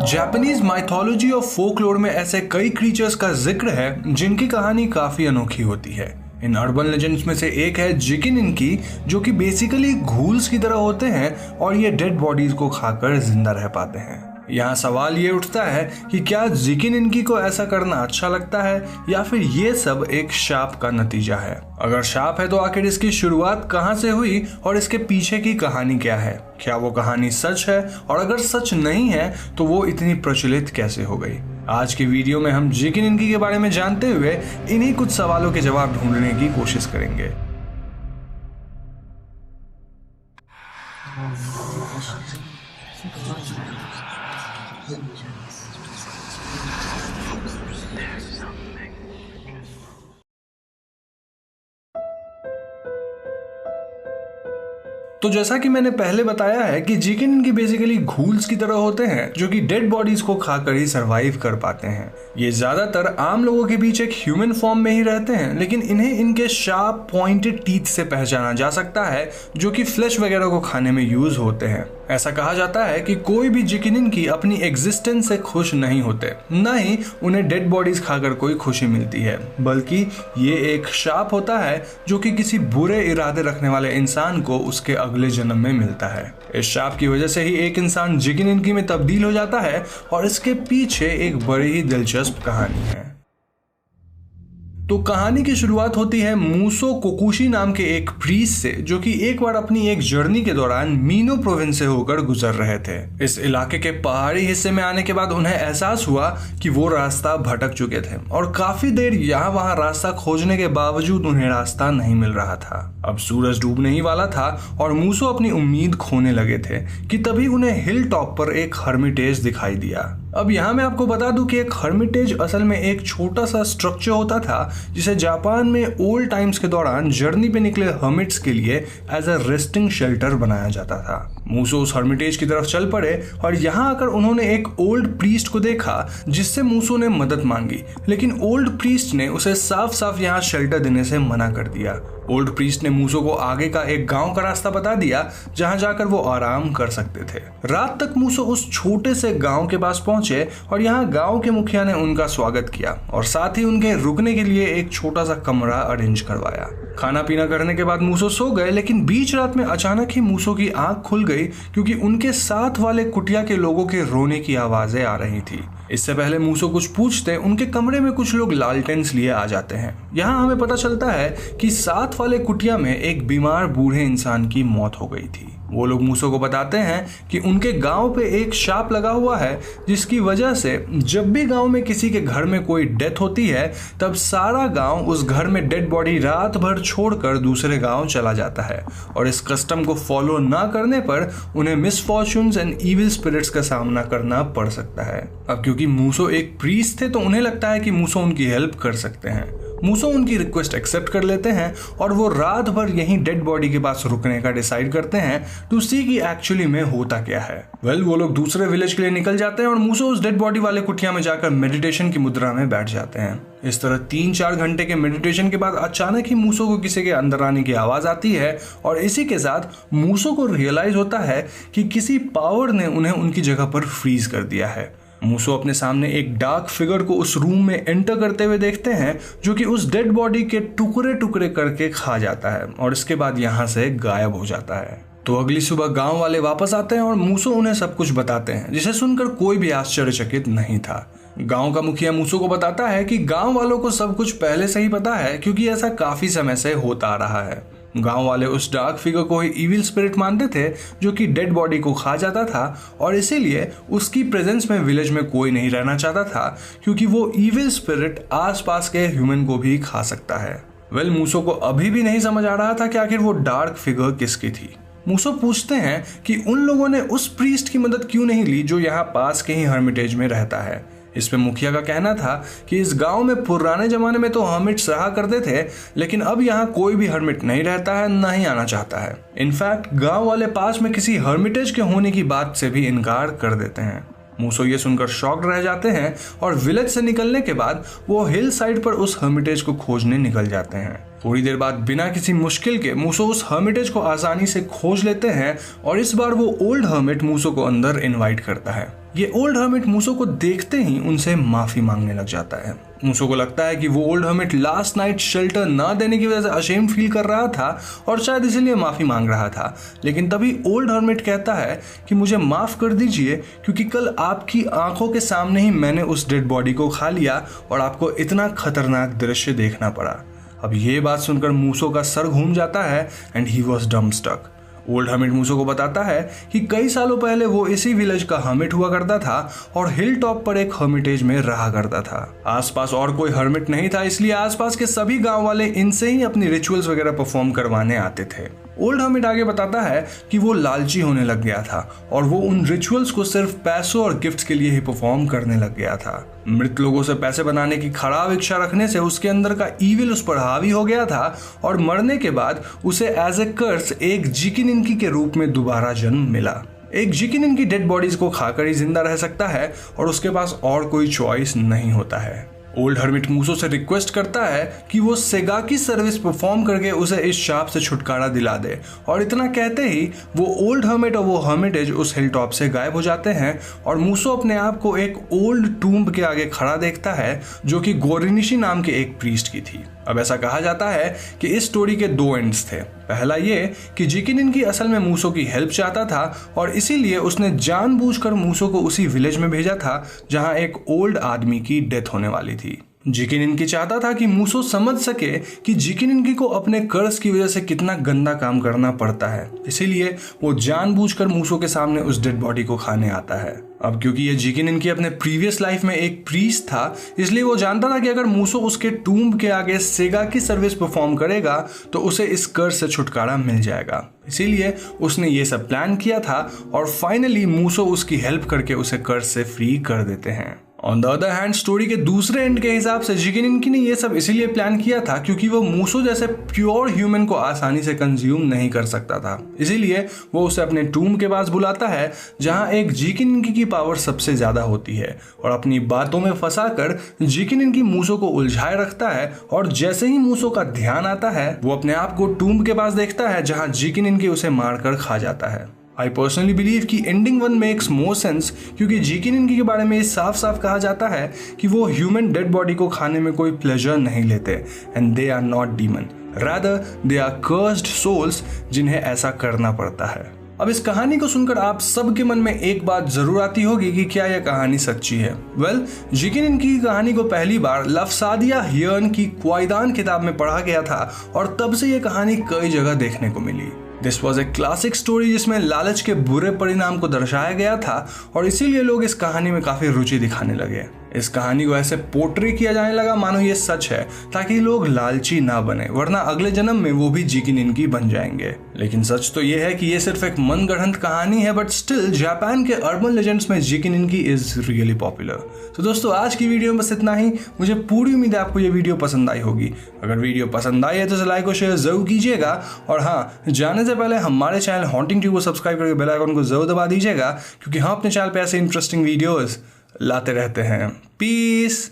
Japanese mythology और folklore में ऐसे कई क्रीचर्स का जिक्र है जिनकी कहानी काफी अनोखी होती है। इन अर्बन लेजेंड्स में से एक है जिकिन इनकी, जो कि बेसिकली घूल्स की तरह होते हैं और ये डेड बॉडीज को खाकर जिंदा रह पाते हैं। यहाँ सवाल ये उठता है कि क्या जिकिन इनकी को ऐसा करना अच्छा लगता है या फिर ये सब एक शाप का नतीजा है। अगर शाप है तो आखिर इसकी शुरुआत कहाँ से हुई और इसके पीछे की कहानी क्या है। क्या वो कहानी सच है, और अगर सच नहीं है तो वो इतनी प्रचलित कैसे हो गई। आज की वीडियो में हम जिकिन इनकी के बारे में जानते हुए इन्हीं कुछ सवालों के जवाब ढूंढने की कोशिश करेंगे। तो जैसा कि मैंने पहले बताया है कि जिकिन इनकी बेसिकली घूल्स की तरह होते हैं जो कि डेड बॉडीज को खाकर ही सरवाइव कर पाते हैं। ये ज्यादातर आम लोगों के बीच एक ह्यूमन फॉर्म में ही रहते हैं, लेकिन इन्हें इनके शार्प पॉइंटेड टीथ से पहचाना जा सकता है जो कि फ्लैश वगैरह को खाने में यूज होते हैं। ऐसा कहा जाता है कि कोई भी जिकिन की अपनी एग्जिस्टेंस से खुश नहीं होते, न ही उन्हें डेड बॉडीज खाकर कोई खुशी मिलती है, बल्कि ये एक शाप होता है जो कि किसी बुरे इरादे रखने वाले इंसान को उसके अगले जन्म में मिलता है। इस शाप की वजह से ही एक इंसान जिकिन इनकी में तब्दील हो जाता है और इसके पीछे एक बड़ी ही दिलचस्प कहानी है। तो कहानी की शुरुआत होती है मूसो कोकुशी नाम के एक प्रीस्ट से, जो कि एक बार अपनी एक जर्नी के दौरान मीनो प्रोविंस से होकर गुजर रहे थे। इस इलाके के पहाड़ी हिस्से में आने के बाद उन्हें एहसास हुआ कि वो रास्ता भटक चुके थे और काफी देर यहाँ वहाँ रास्ता खोजने के बावजूद उन्हें रास्ता नहीं मिल रहा था। अब सूरज डूबने ही वाला था और मूसो अपनी उम्मीद खोने लगे थे कि तभी उन्हें हिल टॉप पर एक हर्मिटेज दिखाई दिया। अब यहाँ मैं आपको बता दूं कि एक हर्मिटेज असल में एक छोटा सा स्ट्रक्चर होता था जिसे जापान में ओल्ड टाइम्स के दौरान जर्नी पे निकले हर्मिट्स के लिए एज अ रेस्टिंग शेल्टर बनाया जाता था। मूसो उस हर्मिटेज की तरफ चल पड़े और यहाँ आकर उन्होंने एक ओल्ड प्रीस्ट को देखा जिससे मूसो ने मदद मांगी, लेकिन ओल्ड प्रीस्ट ने उसे साफ साफ यहाँ शेल्टर देने से मना कर दिया। ओल्ड प्रीस्ट ने मूसो को आगे का एक गांव का रास्ता बता दिया जहां जाकर वो आराम कर सकते थे। रात तक मूसो उस छोटे से गांव के पास पहुंचे और यहाँ गांव के मुखिया ने उनका स्वागत किया और साथ ही उनके रुकने के लिए एक छोटा सा कमरा अरेंज करवाया। खाना पीना करने के बाद मूसो सो गए, लेकिन बीच रात में अचानक ही मूसो की आंख खुल गई क्योंकि उनके साथ वाले कुटिया के लोगों के रोने की आवाजें आ रही थी। इससे पहले मूसो कुछ पूछते उनके कमरे में कुछ लोग लालटेन्स लिए आ जाते हैं। यहाँ हमें पता चलता है कि साथ वाले कुटिया में एक बीमार बूढ़े इंसान की मौत हो गई थी। वो लोग मूसो को बताते हैं कि उनके गांव पे एक शाप लगा हुआ है जिसकी वजह से जब भी गांव में किसी के घर में कोई डेथ होती है तब सारा गांव उस घर में डेड बॉडी रात भर छोड़कर दूसरे गांव चला जाता है, और इस कस्टम को फॉलो ना करने पर उन्हें मिसफॉर्च्यून्स एंड इविल स्पिरिट्स का सामना करना पड़ सकता है। अब क्योंकि मूसो एक प्रीस्ट थे तो उन्हें लगता है कि मूसो उनकी हेल्प कर सकते हैं। मूसो उनकी रिक्वेस्ट एक्सेप्ट कर लेते हैं और वो रात भर यहीं डेड बॉडी के पास रुकने का डिसाइड करते हैं टू सी कि एक्चुअली में होता क्या है। वो लोग दूसरे विलेज के लिए निकल जाते हैं और मूसो उस डेड बॉडी वाले कुटिया में जाकर मेडिटेशन की मुद्रा में बैठ जाते हैं। इस तरह 3-4 घंटे के मेडिटेशन के बाद अचानक ही मूसो को किसी के अंदर आने की आवाज आती है और इसी के साथ मूसो को रियलाइज होता है कि किसी पावर ने उन्हें उनकी जगह पर फ्रीज कर दिया है। मूसो अपने सामने एक डार्क फिगर को उस रूम में एंटर करते हुए देखते हैं जो कि उस डेड बॉडी के टुकड़े टुकड़े करके खा जाता है और इसके बाद यहाँ से गायब हो जाता है। तो अगली सुबह गांव वाले वापस आते हैं और मूसो उन्हें सब कुछ बताते हैं, जिसे सुनकर कोई भी आश्चर्यचकित नहीं था। गांव का मुखिया मूसो को बताता है कि गांव वालों को सब कुछ पहले से ही पता है क्योंकि ऐसा काफी समय से होता आ रहा है। गांव वाले उस डार्क फिगर को ही इविल स्पिरिट मानते थे जो कि डेड बॉडी को खा जाता था और इसीलिए उसकी प्रेजेंस में विलेज में कोई नहीं रहना चाहता था क्योंकि वो इविल स्पिरिट आसपास के ह्यूमन को भी खा सकता है। मूसो को अभी भी नहीं समझ आ रहा था कि आखिर वो डार्क फिगर किसकी थी। मूसो पूछते हैं कि उन लोगों ने उस प्रीस्ट की मदद क्यों नहीं ली जो यहाँ पास के ही हर्मिटेज में रहता है। इस पे मुखिया का कहना था कि इस गांव में पुराने जमाने में तो हर्मिट्स रहा करते थे, लेकिन अब यहाँ कोई भी हर्मिट नहीं रहता है, ना ही आना चाहता है। इनफैक्ट गांव वाले पास में किसी हर्मिटेज के होने की बात से भी इनकार कर देते हैं। मूसो ये सुनकर शॉक्ड रह जाते हैं और विलेज से निकलने के बाद वो हिल साइड पर उस हर्मिटेज को खोजने निकल जाते हैं। थोड़ी देर बाद बिना किसी मुश्किल के मूसो उस हर्मिटेज को आसानी से खोज लेते हैं और इस बार वो ओल्ड हर्मिट मूसो को अंदर इनवाइट करता है। ये ओल्ड हर्मिट मूसो को देखते ही उनसे माफी मांगने लग जाता है। मूसो को लगता है कि वो old hermit last night shelter ना देने की वजह से अशेम्ड फील कर रहा था और शायद इसीलिए माफी मांग रहा था। लेकिन तभी ओल्ड हर्मिट कहता है कि मुझे माफ कर दीजिए क्योंकि कल आपकी आंखों के सामने ही मैंने उस डेड बॉडी को खा लिया और आपको इतना खतरनाक दृश्य देखना पड़ा। अब ये बात सुनकर मूसो का सर घूम जाता है एंड ही वॉज डम स्टक। ओल्ड हर्मिट मूसो को बताता है कि कई सालों पहले वो इसी विलेज का हर्मिट हुआ करता था और हिल टॉप पर एक हर्मिटेज में रहा करता था। आसपास और कोई हर्मिट नहीं था, इसलिए आसपास के सभी गांव वाले इनसे ही अपनी रिचुअल्स वगैरह परफॉर्म करवाने आते थे। ओल्ड हर्मिट आगे बताता है कि वो लालची होने लग गया था और वो उन रिचुअल्स को सिर्फ पैसों और गिफ्ट्स के लिए ही परफॉर्म करने लग गया था। मृत लोगों से पैसे बनाने की खराब इच्छा रखने से उसके अंदर का ईविल उस पर हावी हो गया था और मरने के बाद उसे एज ए कर्स एक जिकिनिंकी के रूप में दोबारा जन्म मिला। एक जिकिनिन की डेड बॉडीज को खाकर ही जिंदा रह सकता है और उसके पास और कोई चॉइस नहीं होता है। ओल्ड हर्मिट मूसो से रिक्वेस्ट करता है कि वो सेगा की सर्विस परफॉर्म करके उसे इस शाप से छुटकारा दिला दे और इतना कहते ही वो ओल्ड हर्मिट और वो हर्मिटेज उस हिल टॉप से गायब हो जाते हैं और मूसो अपने आप को एक ओल्ड टूम्ब के आगे खड़ा देखता है जो कि गोरिनिशी नाम के एक प्रीस्ट की थी। अब ऐसा कहा जाता है कि इस स्टोरी के दो एंड्स थे। पहला ये कि जिकिनिन असल में मूसो की हेल्प चाहता था और इसीलिए उसने जानबूझकर मूसो को उसी विलेज में भेजा था जहां एक ओल्ड आदमी की डेथ होने वाली थी। जिकिनिन चाहता था कि मूसो समझ सके कि जिकिनिन को अपने कर्ज की वजह से कितना गंदा काम करना पड़ता है, इसीलिए वो जानबूझकर मूसो के सामने उस डेड बॉडी को खाने आता है। अब क्योंकि ये जिकिनिन अपने प्रीवियस लाइफ में एक प्रीस्ट था, इसलिए वो जानता था कि अगर मूसो उसके टूम्ब के आगे सेगा की सर्विस परफॉर्म करेगा तो उसे इस कर्ज से छुटकारा मिल जाएगा। इसीलिए उसने ये सब प्लान किया था और फाइनली मूसो उसकी हेल्प करके उसे कर्ज से फ्री कर देते हैं। On the other hand story के दूसरे एंड के हिसाब से जिकिनिन ने ये सब इसीलिए प्लान किया था क्योंकि वो मूसो जैसे प्योर ह्यूमन को आसानी से कंज्यूम नहीं कर सकता था। इसीलिए वो उसे अपने टूम के पास बुलाता है जहां एक जिकिनिन की पावर सबसे ज्यादा होती है और अपनी बातों में फंसाकर जिकिनिन मूसो को उलझाए रखता है और जैसे ही मूसो का ध्यान आता है वो अपने आप को टूम के पास देखता है जहां जिकिनिन उसे मारकर खा जाता है। आई पर्सनली बिलीव कि ending one makes more sense क्योंकि जिकिनिन के बारे में साफ साफ कहा जाता है कि वो ह्यूमन डेड बॉडी को खाने में कोई प्लेजर नहीं लेते and they are not demon, rather they are cursed souls जिन्हें ऐसा करना पड़ता है। अब इस कहानी को सुनकर आप सबके मन में एक बात जरूर आती होगी कि क्या यह कहानी सच्ची है। जिकिनिन की कहानी को पहली बार लफसादिया हियर्न की क्वाइदान किताब में पढ़ा गया था और तब से यह कहानी कई जगह देखने को मिली। This was a classic story जिसमें लालच के बुरे परिणाम को दर्शाया गया था और इसीलिए लोग इस कहानी में काफी रुचि दिखाने लगे। इस कहानी को ऐसे पोर्ट्रे किया जाने लगा मानो ये सच है ताकि लोग लालची ना बने, वरना अगले जन्म में वो भी जिकिनिन बन जाएंगे। लेकिन सच तो ये है कि ये सिर्फ एक मनगढ़ंत कहानी है, बट स्टिल जापान के अर्बन लेजेंड्स में जिकिनिन इज रियली पॉपुलर। तो दोस्तों आज की वीडियो में बस इतना ही। मुझे पूरी उम्मीद है आपको ये वीडियो पसंद आई होगी। अगर वीडियो पसंद आई है तो लाइक और शेयर जरूर कीजिएगा और हाँ, जाने से पहले हमारे चैनल हॉन्टिंग ट्यूब को सब्सक्राइब करके बेल आइकन को जरूर दबा दीजिएगा क्योंकि हम अपने चैनल पे ऐसे इंटरेस्टिंग वीडियोस लाते रहते हैं। पीस।